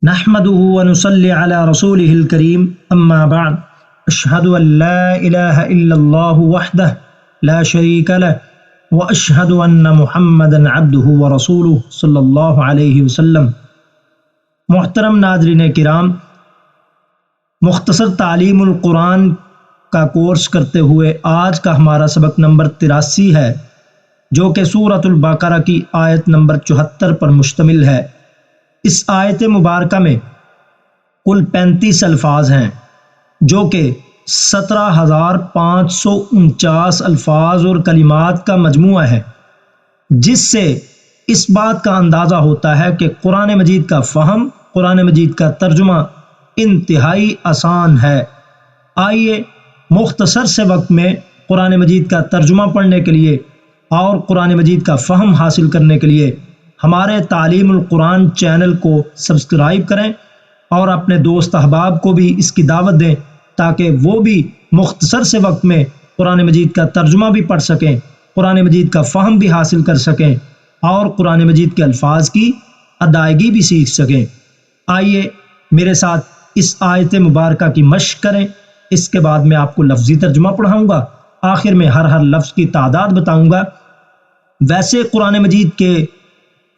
نحمده ونصلي على رسوله الكريم اما بعد اشهد ان لا الہ الا اللہ وحدہ لا شریک لہ واشہد ان محمدا عبدہ ورسولہ صلی اللہ علیہ وسلم۔ محترم ناظرین کرام، مختصر تعلیم القرآن کا کورس کرتے ہوئے آج کا ہمارا سبق نمبر 83 ہے، جو کہ سورۃ البقرہ کی آیت نمبر 74 پر مشتمل ہے۔ اس آیت مبارکہ میں کل 35 الفاظ ہیں، جو کہ 17,549 الفاظ اور کلمات کا مجموعہ ہے، جس سے اس بات کا اندازہ ہوتا ہے کہ قرآن مجید کا فہم، قرآن مجید کا ترجمہ انتہائی آسان ہے۔ آئیے مختصر سے وقت میں قرآن مجید کا ترجمہ پڑھنے کے لیے اور قرآن مجید کا فہم حاصل کرنے کے لیے ہمارے تعلیم القرآن چینل کو سبسکرائب کریں اور اپنے دوست احباب کو بھی اس کی دعوت دیں، تاکہ وہ بھی مختصر سے وقت میں قرآن مجید کا ترجمہ بھی پڑھ سکیں، قرآن مجید کا فہم بھی حاصل کر سکیں اور قرآن مجید کے الفاظ کی ادائیگی بھی سیکھ سکیں۔ آئیے میرے ساتھ اس آیت مبارکہ کی مشق کریں۔ اس کے بعد میں آپ کو لفظی ترجمہ پڑھاؤں گا، آخر میں ہر لفظ کی تعداد بتاؤں گا۔ ویسے قرآن مجید کے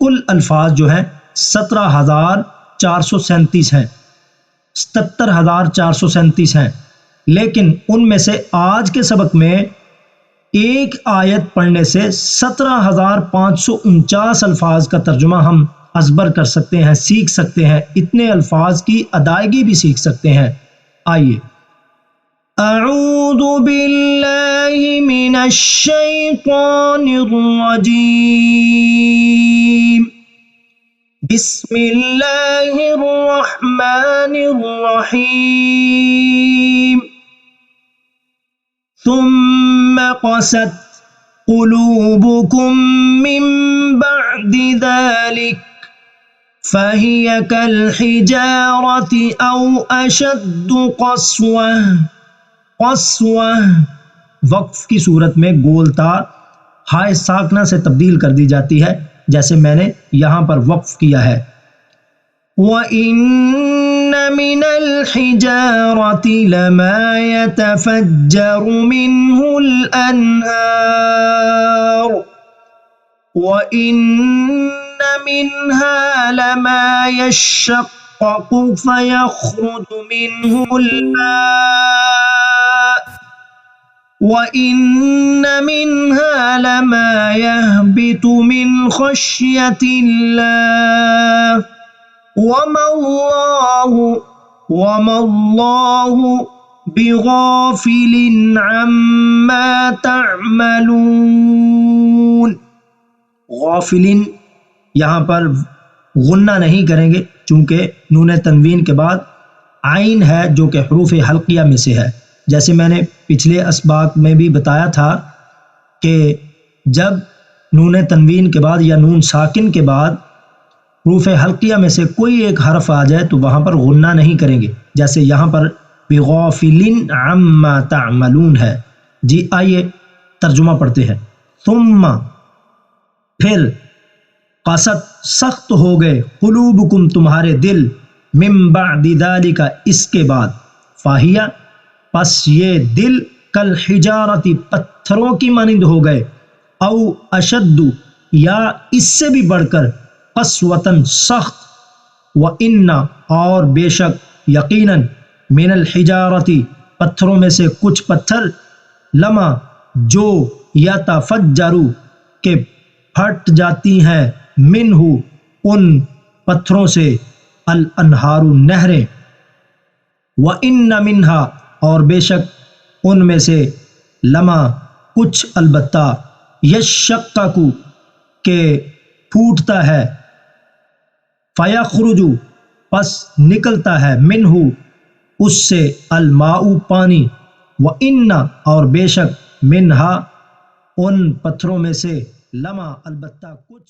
کل الفاظ جو ہیں 17,437 ہیں، 77,437 ہیں، لیکن ان میں سے آج کے سبق میں ایک آیت پڑھنے سے 17,549 الفاظ کا ترجمہ ہم ازبر کر سکتے ہیں، سیکھ سکتے ہیں، اتنے الفاظ کی ادائیگی بھی سیکھ سکتے ہیں۔ آئیے، اعوذ باللہ من الشیطان الرجیم، بسم اللہ الرحمن الرحیم، ثم قست قلوبکم من بعد ذلك فهي كالحجارة أو أشد قسوة۔ وقف کی صورت میں گولتا ہائے ساکنہ سے تبدیل کر دی جاتی ہے، جیسے میں نے یہاں پر وقف کیا ہے۔ وَإِنَّ مِنَ الْحِجَارَةِ لَمَا يَتَفَجَّرُ مِنْهُ الْأَنْهَارُ وَإِنَّ مِنْهَا لَمَا يَشَّقَّقُ فَيَخْرُجُ مِنْهُ الْمَاءُ وَإِنَّ مِنْهَا لَمَا يَهْبِطُ مِنْ خَشْيَةِ اللَّهِ وَمَا اللَّهُ بِغَافِلٍ عَمَّا تَعْمَلُونَ۔ غافلین یہاں پر غنہ نہیں کریں گے، چونکہ نون تنوین کے بعد عین ہے، جو کہ حروف حلقیہ میں سے ہے۔ جیسے میں نے پچھلے اسباق میں بھی بتایا تھا کہ جب نون تنوین کے بعد یا نون ساکن کے بعد حروف حلقیہ میں سے کوئی ایک حرف آ جائے تو وہاں پر غنہ نہیں کریں گے، جیسے یہاں پر بغافل عما تعملون ہے۔ جی آئیے ترجمہ پڑھتے ہیں۔ ثم پھر، قست سخت ہو گئے، قلوبکم تمہارے دل، من بعد ذالک اس کے بعد، فاہیہ پس یہ دل، کالحجارۃ پتھروں کی مانند ہو گئے، او اشد یا اس سے بھی بڑھ کر، قسوۃً سخت، وَإِنَّ اور بے شک، یقیناً، من الحجارۃ پتھروں میں سے کچھ پتھر، لما جو، یتفجر کے پھٹ جاتی ہیں، منہ ان پتھروں سے، الانہار نہریں، وَإِنَّ مِنْہا اور بے شک ان میں سے، لما کچھ، البتہ، یشقق کے پھوٹتا ہے، فیخرج پس نکلتا ہے، منہ اس سے، الماء پانی، وَإِنَّ اور بے شک، منہا ان پتھروں میں سے، لما البتہ کچھ